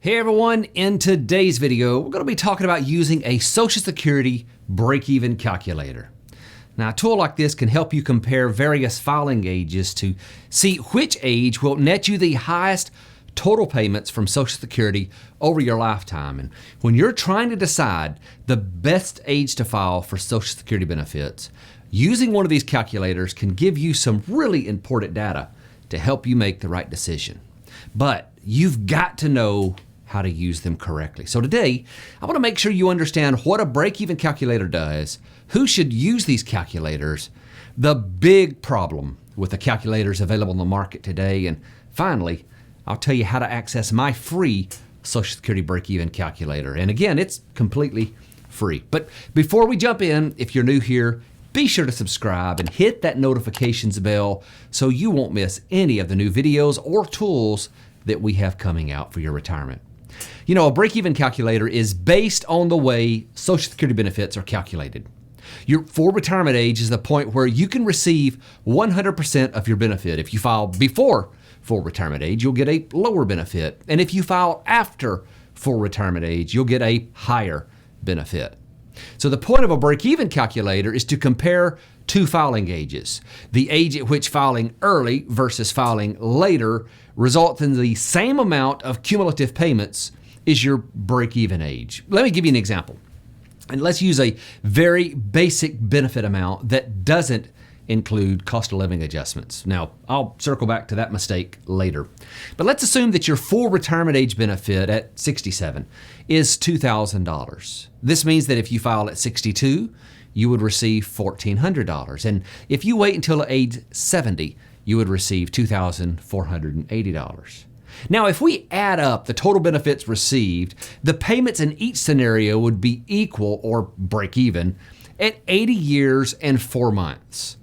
Hey everyone, in today's video, we're going to be talking about using a Social Security break-even calculator. Now, a tool like this can help you compare various filing ages to see which age will net you the highest total payments from Social Security over your lifetime. And when you're trying to decide the best age to file for Social Security benefits, using one of these calculators can give you some really important data to help you make the right decision. But you've got to know how to use them correctly. So today, I want to make sure you understand what a break-even calculator does, who should use these calculators, the big problem with the calculators available in the market today, and finally, I'll tell you how to access my free Social Security break-even calculator. And again, it's completely free. But before we jump in, if you're new here, be sure to subscribe and hit that notifications bell so you won't miss any of the new videos or tools that we have coming out for your retirement. You know, a break-even calculator is based on the way Social Security benefits are calculated. Your full retirement age is the point where you can receive 100% of your benefit. If you file before full retirement age, you'll get a lower benefit. And if you file after full retirement age, you'll get a higher benefit. So the point of a break-even calculator is to compare two filing ages. The age at which filing early versus filing later results in the same amount of cumulative payments is your break-even age. Let me give you an example. And let's use a very basic benefit amount that doesn't include cost of living adjustments. Now, I'll circle back to that mistake later. But let's assume that your full retirement age benefit at 67 is $2,000. This means that if you file at 62, you would receive $1,400. And if you wait until age 70, you would receive $2,480. Now, if we add up the total benefits received, the payments in each scenario would be equal or break even at 80 years and 4 months.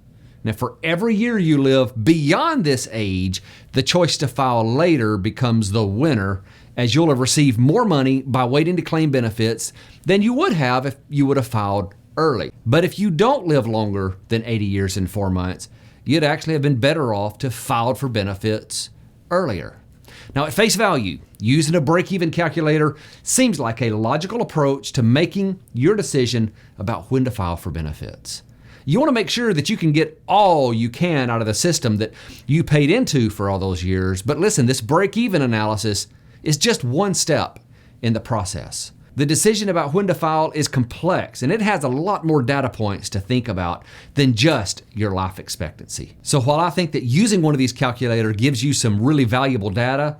Now, for every year you live beyond this age, the choice to file later becomes the winner, as you'll have received more money by waiting to claim benefits than you would have if you would have filed early. But if you don't live longer than 80 years and 4 months, you'd actually have been better off to file for benefits earlier. Now, at face value, using a break-even calculator seems like a logical approach to making your decision about when to file for benefits. You want to make sure that you can get all you can out of the system that you paid into for all those years. But listen, this break-even analysis is just one step in the process. The decision about when to file is complex, and it has a lot more data points to think about than just your life expectancy. So while I think that using one of these calculators gives you some really valuable data,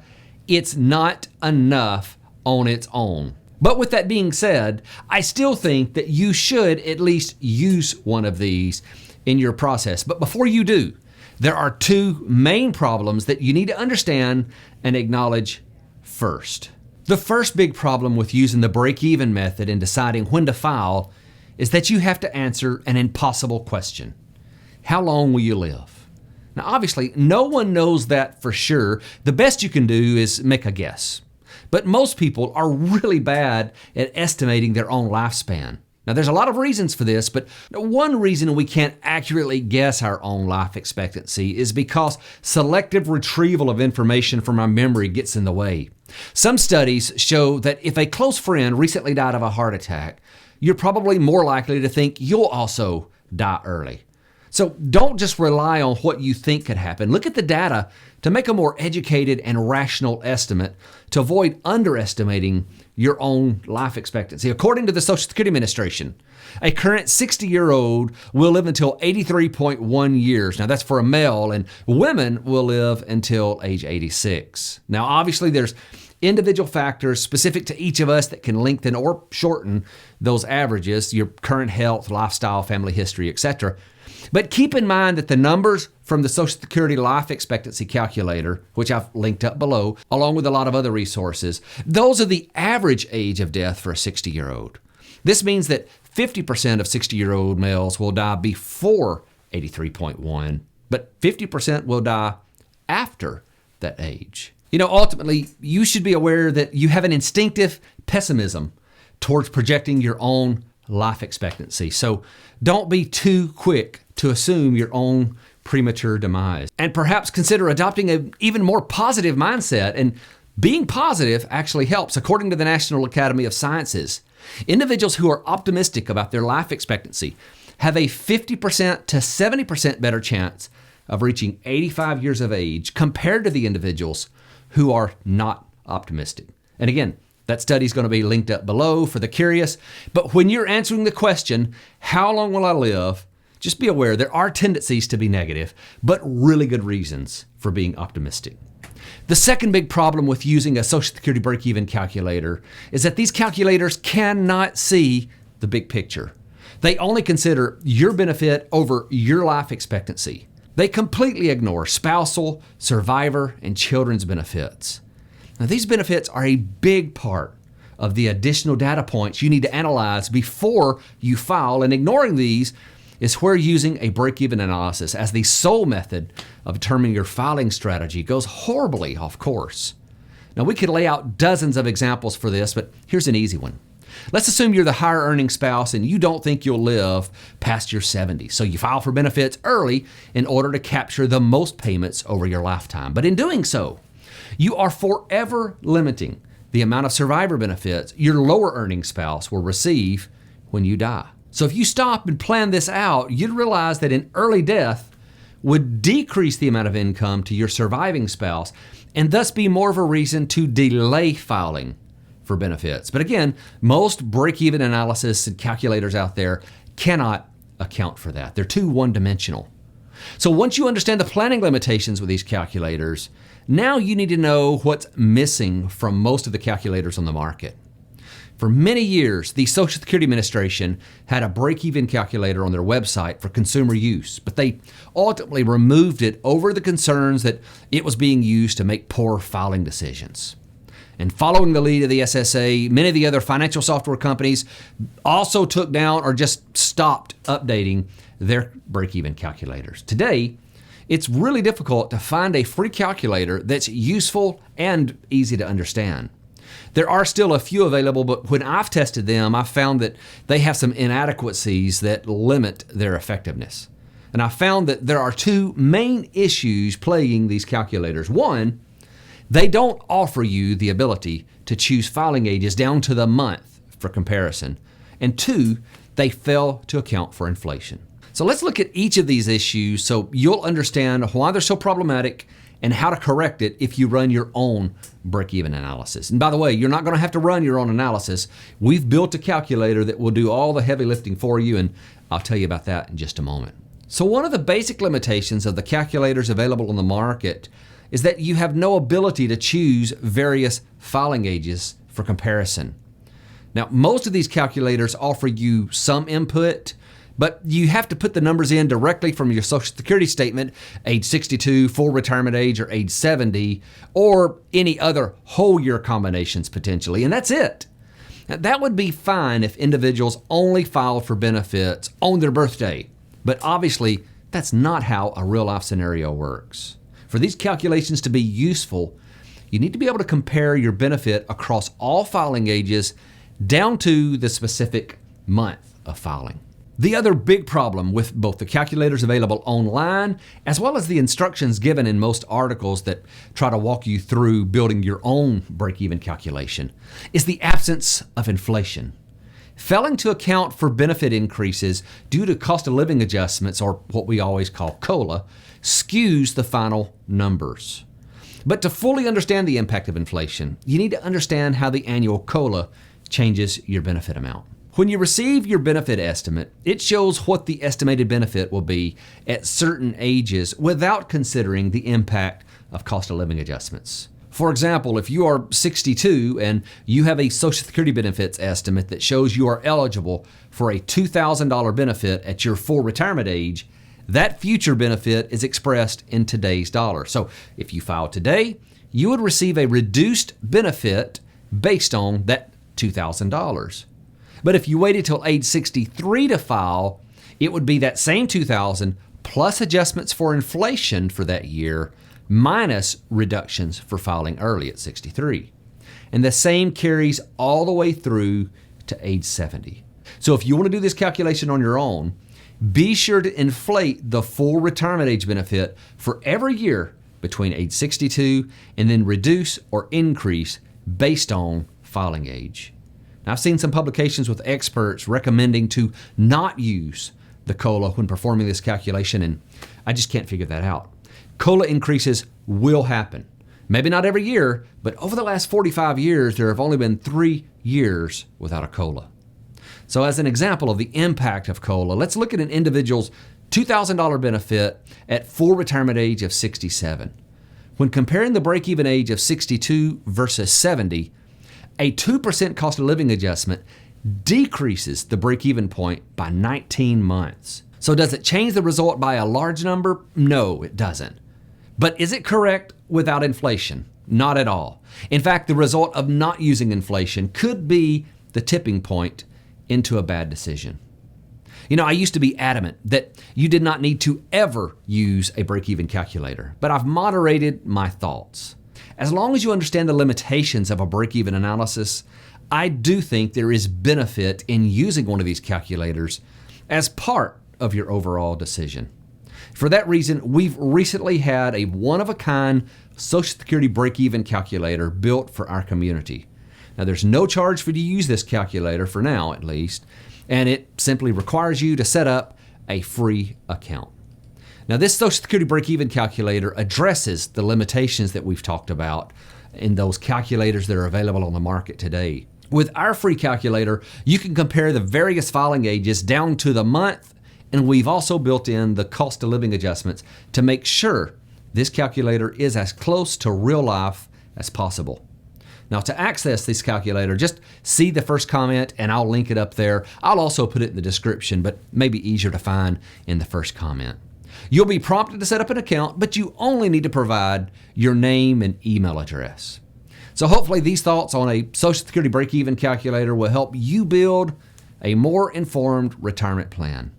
it's not enough on its own. But with that being said, I still think that you should at least use one of these in your process. But before you do, there are two main problems that you need to understand and acknowledge first. The first big problem with using the break-even method in deciding when to file is that you have to answer an impossible question. How long will you live? Now, obviously, no one knows that for sure. The best you can do is make a guess. But most people are really bad at estimating their own lifespan. Now, there's a lot of reasons for this, but one reason we can't accurately guess our own life expectancy is because selective retrieval of information from our memory gets in the way. Some studies show that if a close friend recently died of a heart attack, you're probably more likely to think you'll also die early. So don't just rely on what you think could happen. Look at the data to make a more educated and rational estimate to avoid underestimating your own life expectancy. According to the Social Security Administration, a current 60-year-old will live until 83.1 years. Now, that's for a male, and women will live until age 86. Now, obviously, there's individual factors specific to each of us that can lengthen or shorten those averages, your current health, lifestyle, family history, etc. But keep in mind that the numbers from the Social Security Life Expectancy Calculator, which I've linked up below, along with a lot of other resources, those are the average age of death for a 60-year-old. This means that 50% of 60-year-old males will die before 83.1, but 50% will die after that age. You know, ultimately, you should be aware that you have an instinctive pessimism towards projecting your own life expectancy. So don't be too quick to assume your own premature demise. And perhaps consider adopting an even more positive mindset and Being positive actually helps. According to the National Academy of Sciences, individuals who are optimistic about their life expectancy have a 50% to 70% better chance of reaching 85 years of age compared to the individuals who are not optimistic. And again, that study is going to be linked up below for the curious. But when you're answering the question, how long will I live? Just be aware there are tendencies to be negative, but really good reasons for being optimistic. The second big problem with using a Social Security break-even calculator is that these calculators cannot see the big picture. They only consider your benefit over your life expectancy. They completely ignore spousal, survivor, and children's benefits. Now, these benefits are a big part of the additional data points you need to analyze before you file, and ignoring these is where using a break-even analysis as the sole method of determining your filing strategy goes horribly off course. Now, we could lay out dozens of examples for this, but here's an easy one. Let's assume you're the higher earning spouse and you don't think you'll live past your 70s. So you file for benefits early in order to capture the most payments over your lifetime. But in doing so, you are forever limiting the amount of survivor benefits your lower earning spouse will receive when you die. So if you stop and plan this out, you'd realize that an early death would decrease the amount of income to your surviving spouse and thus be more of a reason to delay filing for benefits. But again, most break-even analysis and calculators out there cannot account for that. They're too one-dimensional. So once you understand the planning limitations with these calculators, now you need to know what's missing from most of the calculators on the market. For many years, the Social Security Administration had a break-even calculator on their website for consumer use, but they ultimately removed it over the concerns that it was being used to make poor filing decisions. And following the lead of the SSA, many of the other financial software companies also took down or just stopped updating their break-even calculators. Today, it's really difficult to find a free calculator that's useful and easy to understand. There are still a few available, but when I've tested them, I've found that they have some inadequacies that limit their effectiveness. And I found that there are two main issues plaguing these calculators. One, they don't offer you the ability to choose filing ages down to the month for comparison. And two, they fail to account for inflation. So let's look at each of these issues so you'll understand why they're so problematic and how to correct it if you run your own break-even analysis. And by the way, you're not going to have to run your own analysis. We've built a calculator that will do all the heavy lifting for you, and I'll tell you about that in just a moment. So one of the basic limitations of the calculators available on the market is that you have no ability to choose various filing ages for comparison. Now, most of these calculators offer you some input, but you have to put the numbers in directly from your Social Security statement, age 62, full retirement age, or age 70, or any other whole year combinations potentially, and that's it. Now, that would be fine if individuals only filed for benefits on their birthday, but obviously that's not how a real life scenario works. For these calculations to be useful, you need to be able to compare your benefit across all filing ages down to the specific month of filing. The other big problem with both the calculators available online as well as the instructions given in most articles that try to walk you through building your own break-even calculation is the absence of inflation. Failing to account for benefit increases due to cost of living adjustments, or what we always call COLA, skews the final numbers. But to fully understand the impact of inflation, you need to understand how the annual COLA changes your benefit amount. When you receive your benefit estimate, it shows what the estimated benefit will be at certain ages without considering the impact of cost of living adjustments. For example, if you are 62 and you have a Social Security benefits estimate that shows you are eligible for a $2,000 benefit at your full retirement age, that future benefit is expressed in today's dollars. So if you file today, you would receive a reduced benefit based on that $2,000. But if you waited till age 63 to file, it would be that same $2,000 plus adjustments for inflation for that year minus reductions for filing early at 63. And the same carries all the way through to age 70. So if you want to do this calculation on your own, be sure to inflate the full retirement age benefit for every year between age 62 and then reduce or increase based on filing age. Now, I've seen some publications with experts recommending to not use the COLA when performing this calculation, and I just can't figure that out. COLA increases will happen. Maybe not every year, but over the last 45 years, there have only been 3 years without a COLA. So as an example of the impact of COLA, let's look at an individual's $2,000 benefit at full retirement age of 67. When comparing the break-even age of 62 versus 70, a 2% cost of living adjustment decreases the break-even point by 19 months. So does it change the result by a large number? No, it doesn't. But is it correct without inflation? Not at all. In fact, the result of not using inflation could be the tipping point into a bad decision. You know, I used to be adamant that you did not need to ever use a break-even calculator, but I've moderated my thoughts. As long as you understand the limitations of a break-even analysis, I do think there is benefit in using one of these calculators as part of your overall decision. For that reason, we've recently had a one-of-a-kind Social Security break-even calculator built for our community. Now, there's no charge for you to use this calculator, for now at least, and it simply requires you to set up a free account. Now, this Social Security break-even calculator addresses the limitations that we've talked about in those calculators that are available on the market today. With our free calculator, you can compare the various filing ages down to the month, and we've also built in the cost of living adjustments to make sure this calculator is as close to real life as possible. Now, to access this calculator, just see the first comment and I'll link it up there. I'll also put it in the description, but maybe easier to find in the first comment. You'll be prompted to set up an account, but you only need to provide your name and email address. So hopefully these thoughts on a Social Security break-even calculator will help you build a more informed retirement plan.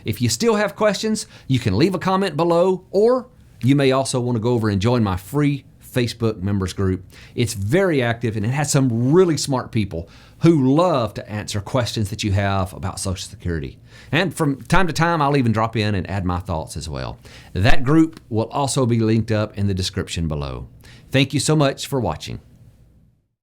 If you still have questions, you can leave a comment below, or you may also want to go over and join my free Facebook members group. It's very active and it has some really smart people who love to answer questions that you have about Social Security. And from time to time, I'll even drop in and add my thoughts as well. That group will also be linked up in the description below. Thank you so much for watching.